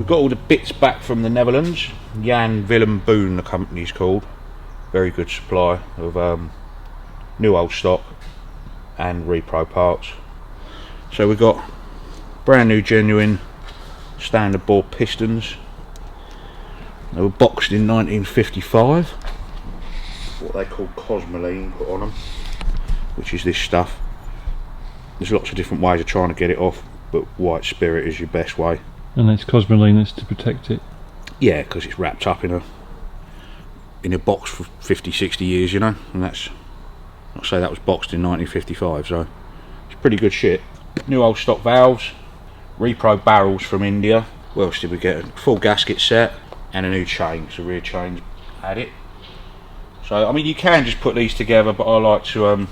Got all the bits back from the Netherlands. Jan Willem Boon, the company's called. Very good supply of new old stock and repro parts. So we've got brand new genuine standard bore pistons. They were boxed in 1955. What they call cosmoline put on them, which is this stuff. There's lots of different ways of trying to get it off, but white spirit is your best way. And it's cosmoline to protect it? Yeah, because it's wrapped up in a box for 50-60 years, you know, and that's, I'll say that was boxed in 1955, so it's pretty good shit. New old stock valves, repro barrels from India. What else did we get? A full gasket set and a new chain, so rear chains had it. So I mean, you can just put these together, but I like to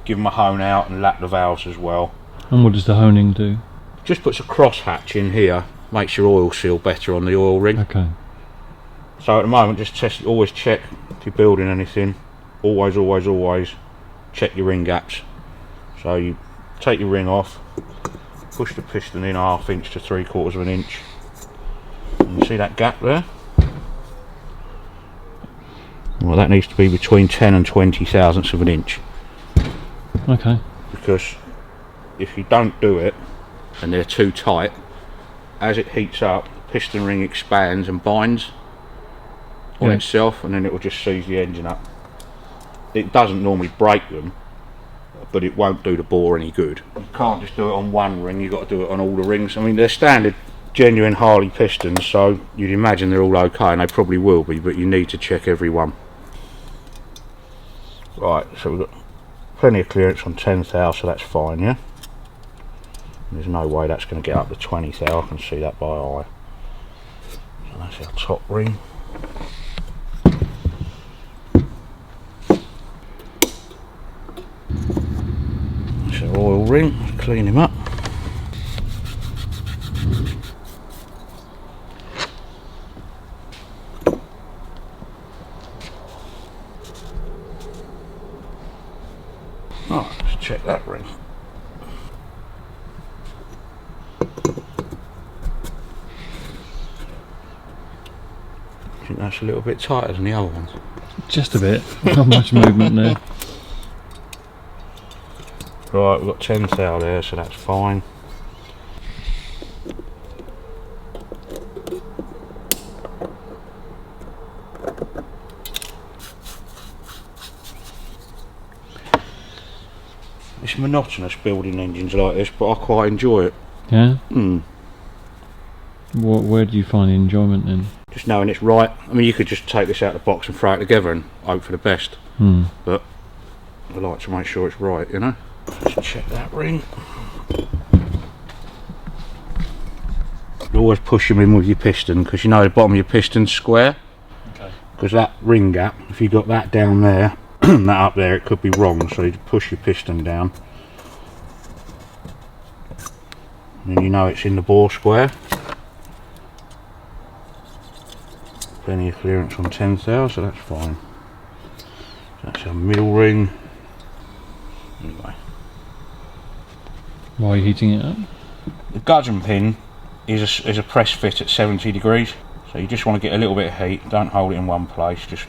give them a hone out and lap the valves as well. And what does the honing do? Just puts a cross hatch in here, makes your oil seal better on the oil ring. Okay. So at the moment, just test, always check if you're building anything. Always check your ring gaps. So you take your ring off, push the piston in 1/2 inch to 3/4 of an inch. And you see that gap there? Well, that needs to be between 10 and 20 thousandths of an inch. Okay. Because if you don't do it, and they're too tight, as it heats up, the piston ring expands and binds on itself, and then it will just seize the engine up. It doesn't normally break them, but it won't do the bore any good. You can't just do it on one ring, you've got to do it on all the rings. I mean, they're standard genuine Harley pistons, so you'd imagine they're all okay, and they probably will be, but you need to check every one. Right, so we've got plenty of clearance on 10 thou, so that's fine, yeah? There's no way that's going to get up to 20 thou, I can see that by eye. So that's our top ring. That's our oil ring, let's clean him up. Right, let's check that ring. I think that's a little bit tighter than the other ones. Just a bit, not much movement there. Right, we've got 10 thou there, so that's fine. It's monotonous building engines like this, but I quite enjoy it. Yeah? Mm. Where do you find the enjoyment in? Just knowing it's right. I mean, you could just take this out of the box and throw it together and hope for the best. But I like to make sure it's right, you know. Let's check that ring. You always push them in with your piston, because you know the bottom of your piston's square. Okay. Because that ring gap, if you got that down there, that up there, it could be wrong. So you push your piston down, and then you know it's in the bore square. Plenty of clearance on 10 thou, so that's fine. So that's our middle ring. Anyway. Why are you heating it up? The gudgeon pin is a press fit at 70 degrees. So you just want to get a little bit of heat. Don't hold it in one place, just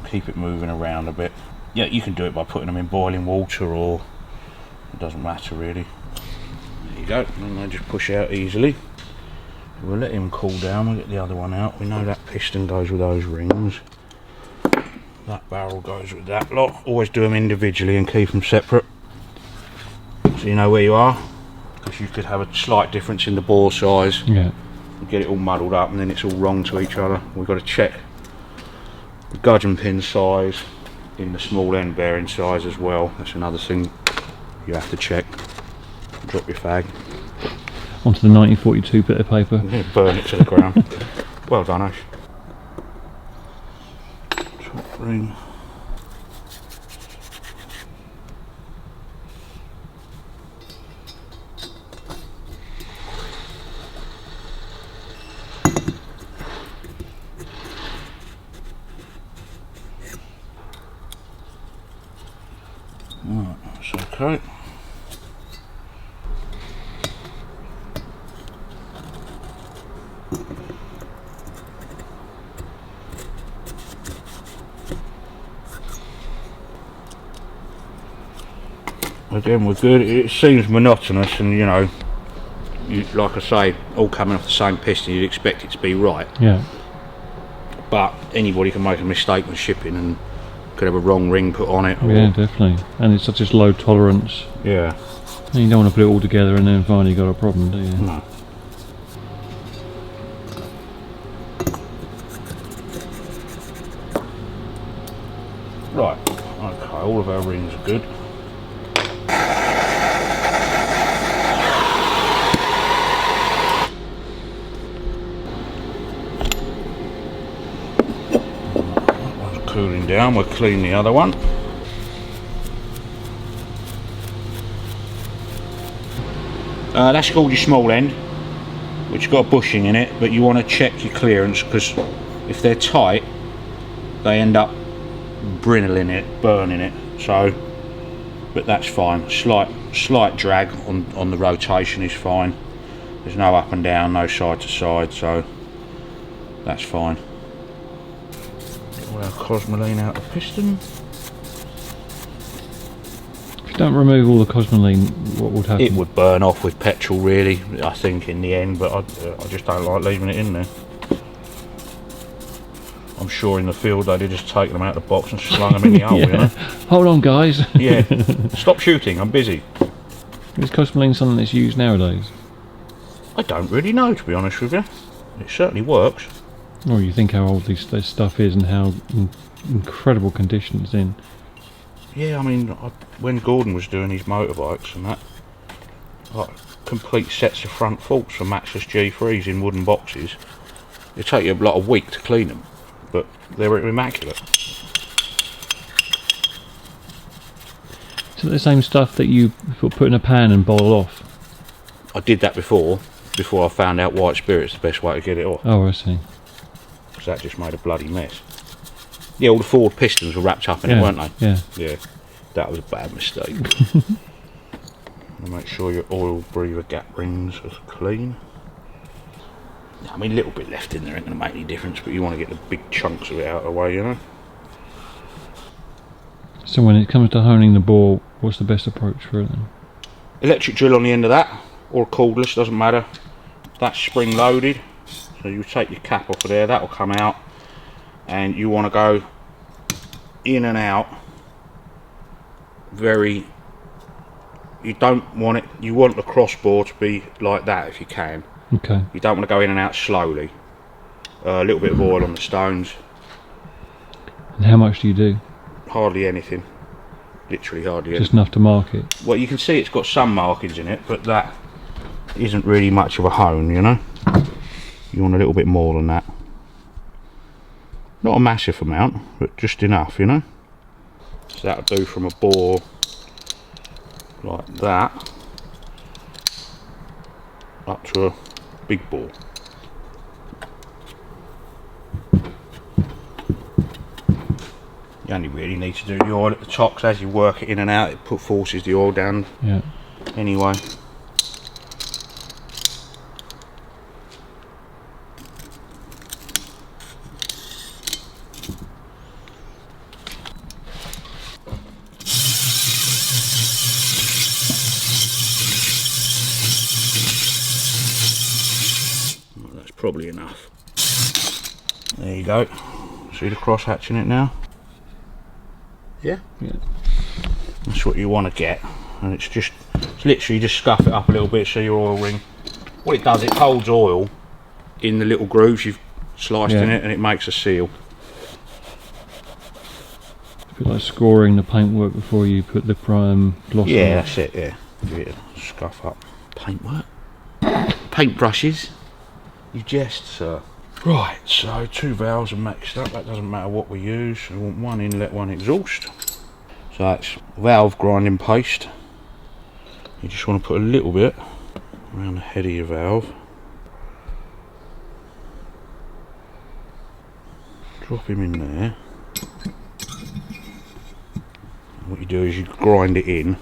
keep it moving around a bit. Yeah, you can do it by putting them in boiling water, or it doesn't matter really. There you go, and they just push out easily. We'll let him cool down, we'll get the other one out. We know that piston goes with those rings. That barrel goes with that lot. Always do them individually and keep them separate, so you know where you are. Because you could have a slight difference in the bore size. Yeah. And get it all muddled up, and then it's all wrong to each other. We've got to check the gudgeon pin size in the small end bearing size as well. That's another thing you have to check. Drop your fag. onto the 1942 bit of paper. Yeah, burn it to the ground. Well done, Ash. Top ring. Right, that's okay. Again, we're good. It seems monotonous, and you know, like I say, all coming off the same piston, you'd expect it to be right. Yeah. But anybody can make a mistake when shipping and could have a wrong ring put on it. Or, Yeah, definitely. And it's such a low tolerance. yeah. And you don't want to put it all together and then finally got a problem, do you? No. Right. Okay. All of our rings are good. Cooling down, we'll clean the other one. That's called your small end, which has got a bushing in it, but you want to check your clearance, because if they're tight they end up brittling it, burning it. So, but that's fine. Slight drag on the rotation is fine. There's no up and down, no side to side, so that's fine. Our cosmoline out the piston. If you don't remove all the cosmoline, what would happen? It would burn off with petrol, really, I think, in the end, but I just don't like leaving it in there. I'm sure in the field they'd have just taken them out of the box and slung them in the hole, Yeah. you know? Hold on, guys. Yeah. Stop shooting, I'm busy. Is cosmoline something that's used nowadays? I don't really know, to be honest with you. It certainly works. Or you think how old this stuff is and how incredible condition it's in. Yeah, I mean, when Gordon was doing his motorbikes and that, like complete sets of front forks for matchless G3s in wooden boxes, it'd take you a week to clean them, but they're immaculate. Is it the same stuff that you put in a pan and boil off? I did that before I found out white spirit's the best way to get it off, Oh, I see. because that just made a bloody mess. Yeah, all the forward pistons were wrapped up in it, weren't they? Yeah. Yeah, that was a bad mistake. Make sure your oil breather gap rings are clean. I mean, a little bit left in there ain't going to make any difference, but you want to get the big chunks of it out of the way, you know. So when it comes to honing the bore, what's the best approach for it then? Electric drill on the end of that, or cordless, doesn't matter. That's spring loaded, so you take your cap off of there, that'll come out, and you want to go in and out very. You don't want it. You want the crossbar to be like that if you can. Okay. You don't want to go in and out slowly. A little bit of oil on the stones. And how much do you do? Hardly anything. Literally hardly anything. Just enough to mark it? Well, you can see it's got some markings in it, but that isn't really much of a hone, you know. You want a little bit more than that. Not a massive amount, but just enough, you know. So that'll do from a bore like that up to a big bore. You only really need to do the oil at the top, because as you work it in and out, it forces the oil down. Yeah. Anyway. Well, that's probably enough. There you go. See the cross hatch in it now? Yeah? Yeah. That's what you want to get, and it's literally just scuff it up a little bit so your oil ring, what it does, it holds oil in the little grooves you've sliced in it, and it makes a seal. It's a bit like scoring the paintwork before you put the prime gloss on. Yeah, that's it, yeah. Give it a scuff up. Paintwork? Paintbrushes. You jest, sir. Right, so 2 valves are maxed up. That doesn't matter what we use. We want 1 inlet, 1 exhaust. So that's valve grinding paste. You just want to put a little bit around the head of your valve. Drop him in there. What you do is you grind it in.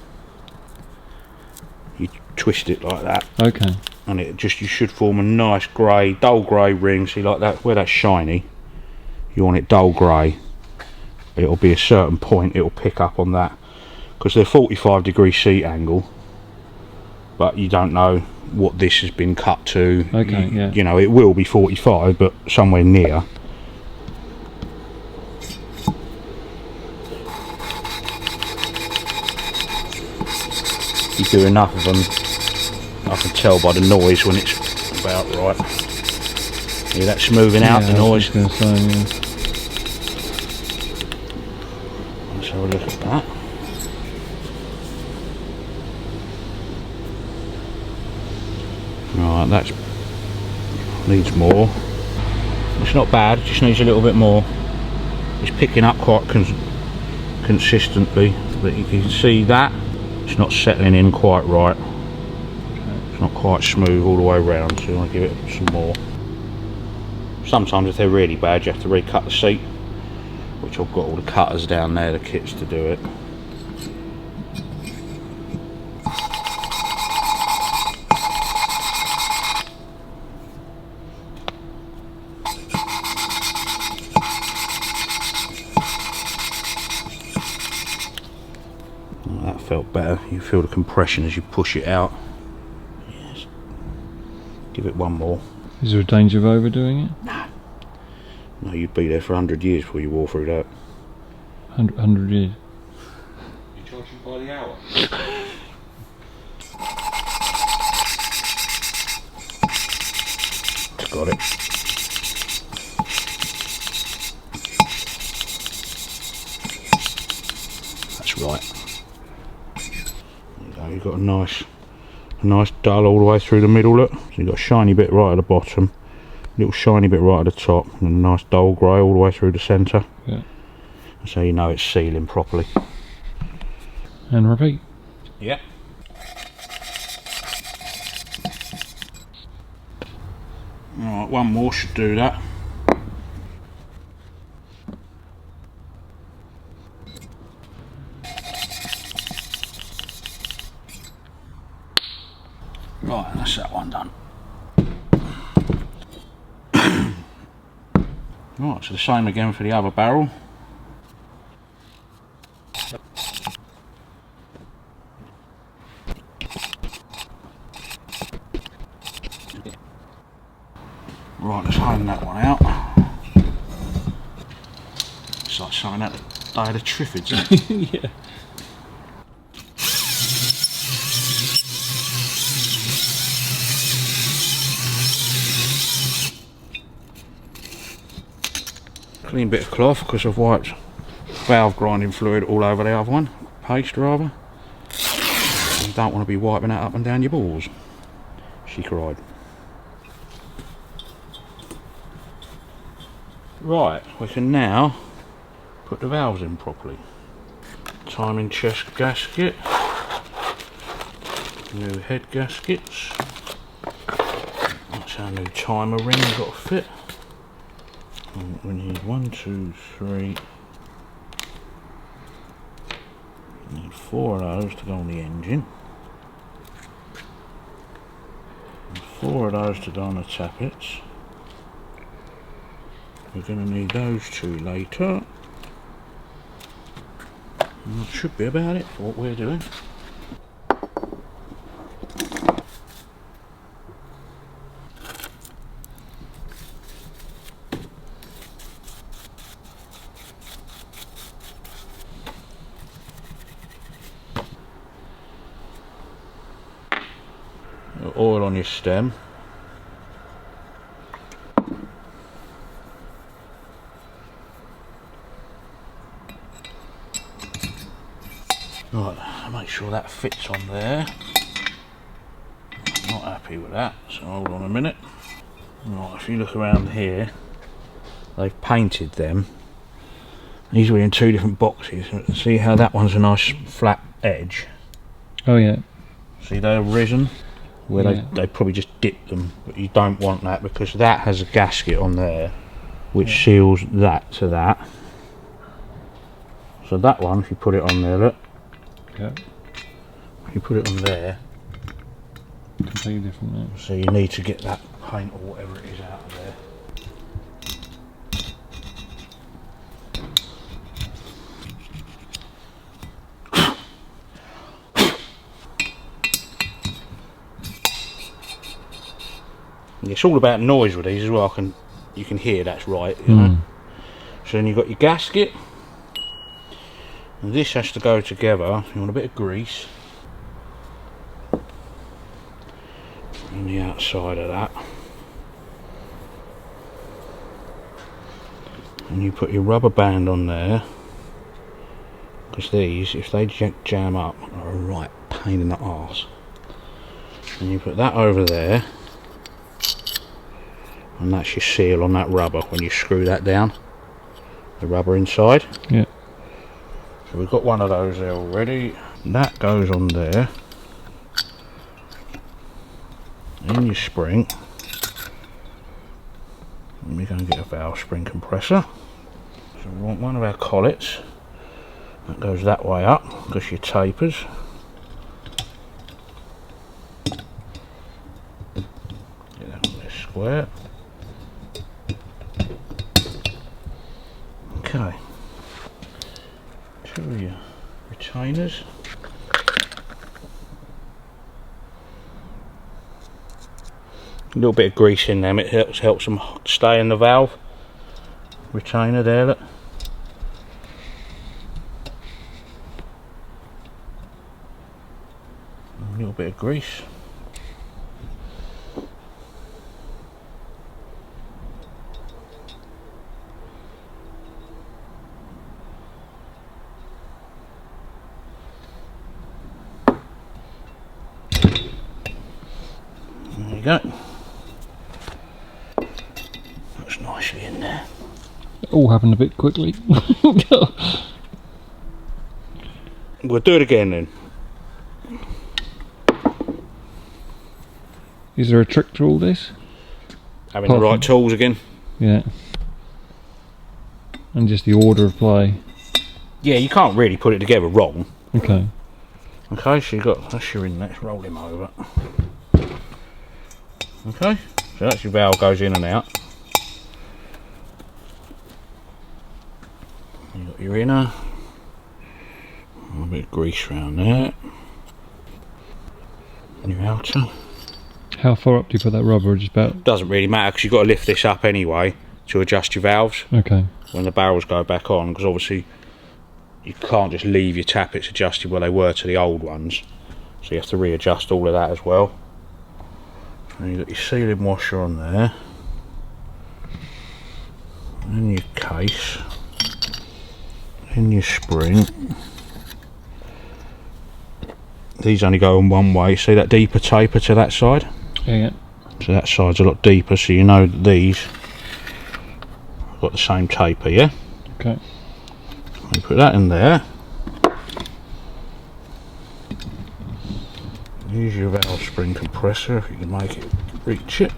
You twist it like that. Okay. And it just, you should form a nice grey, dull grey ring. See, like that, where that's shiny, you want it dull grey. It'll be a certain point, it'll pick up on that. Because they're 45-degree seat angle. But you don't know what this has been cut to. Okay, yeah. You know, it will be 45, but somewhere near. You do enough of them, I can tell by the noise when it's about right. Yeah, that's smoothing out the noise. I was just gonna say, yeah. Let's have a look at that. Right, that needs more. It's not bad, it just needs a little bit more. It's picking up quite consistently, but you can see that it's not settling in quite right. It's not quite smooth all the way around, so you want to give it some more. Sometimes if they're really bad you have to recut the seat, which I've got all the cutters down there, the kits to do it. That felt better. You feel the compression as you push it out. Yes. Give it one more. Is there a danger of overdoing it? No, you'd be there for 100 years before you wore through that. 100 years. You charging by the hour? Got it. That's right. There you go. You've got a nice dull all the way through the middle. Look, so you've got a shiny bit right at the bottom, little shiny bit right at the top, and a nice dull grey all the way through the centre. Yeah. So you know it's sealing properly. And repeat. Yeah. Alright, one more should do that. Right, that's that one done. Right, so the same again for the other barrel. Right, let's hone that one out. It's like something out the Day of the Triffids, isn't it? Yeah. Clean bit of cloth because I've wiped valve grinding fluid all over the other one, paste rather. You don't want to be wiping that up and down your balls. She cried. Right, we can now put the valves in properly. Timing chest gasket, new head gaskets. That's our new timer ring we've got to fit. And we need 1, 2, 3. We need 4 of those to go on the engine. And 4 of those to go on the tappets. We're going to need those 2 later. And that should be about it for what we're doing. Oil on your stem. Right, make sure that fits on there. I'm not happy with that. So hold on a minute. Right, if you look around here, they've painted them. These were in 2 different boxes. See how that one's a nice flat edge? Oh yeah. See, they're risen, where Yeah. they probably just dip them, but you don't want that because that has a gasket on there which seals that to that. So that one, if you put it on there, look, Yeah. if you put it on there, Completely different. Yeah. so you need to get that paint or whatever it is out of there. It's all about noise with these as well. You can hear that's right, you know. So then you've got your gasket, and this has to go together. You want a bit of grease on the outside of that, and you put your rubber band on there, because these, if they jam up, are a right pain in the arse. And you put that over there, and that's your seal on that rubber when you screw that down, the rubber inside. Yeah. So we've got one of those there already. That goes on there. In your spring. Let me go and get a valve spring compressor. So we want one of our collets. That goes that way up, because your tapers. Get that on there square. Okay, 2 of your retainers. A little bit of grease in them, it helps them stay in the valve. Retainer there, look. A little bit of grease. There you go. That's nicely in there. It all happened a bit quickly. We'll do it again then. Is there a trick to all this? Having the right tools again. Yeah. And just the order of play. Yeah, you can't really put it together wrong. Okay. Okay, so you got, that's your inlet, let's roll him over. Okay, so that's your valve, goes in and out. You got your inner, a bit of grease around there, and your outer. How far up do you put that rubber? Just about. Doesn't really matter because you've got to lift this up anyway to adjust your valves Okay. when the barrels go back on, because obviously you can't just leave your tappets adjusted where they were to the old ones, so you have to readjust all of that as well. And you've got your sealing washer on there, and your case, and your spring. These only go on one way. See that deeper taper to that side? Yeah. So that side's a lot deeper, so you know that these have got the same taper, yeah? Okay. You put that in there. Use your valve spring compressor if you can make it reach it.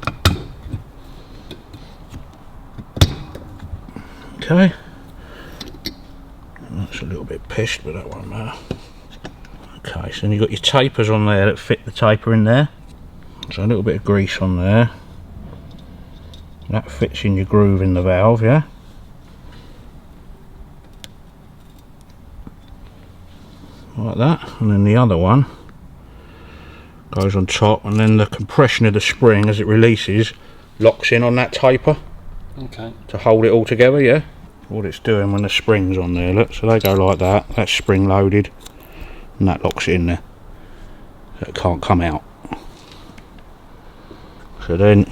Okay. That's a little bit pissed, but that won't matter. Okay, so then you've got your tapers on there that fit the taper in there. So a little bit of grease on there. That fits in your groove in the valve, yeah? Like that. And then the other one goes on top, and then the compression of the spring as it releases locks in on that taper. Okay. To hold it all together, yeah? What it's doing when the spring's on there, look, so they go like that, that's spring loaded, and that locks it in there, so it can't come out. So then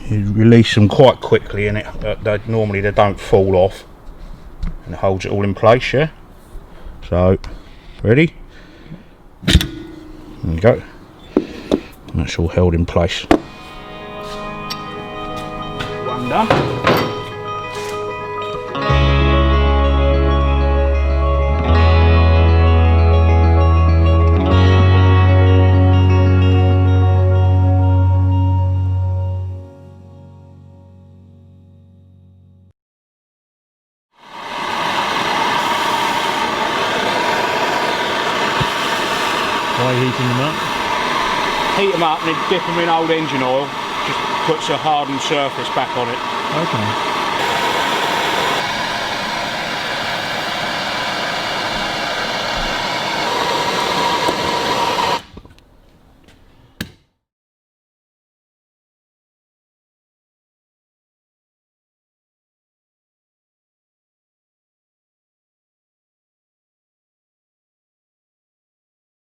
you release them quite quickly, and normally they don't fall off, and it holds it all in place, yeah? So, ready? There you go. That's all held in place. One done. Why heating them up? Heat them up and then dip them in old engine oil. Just puts a hardened surface back on it. Okay.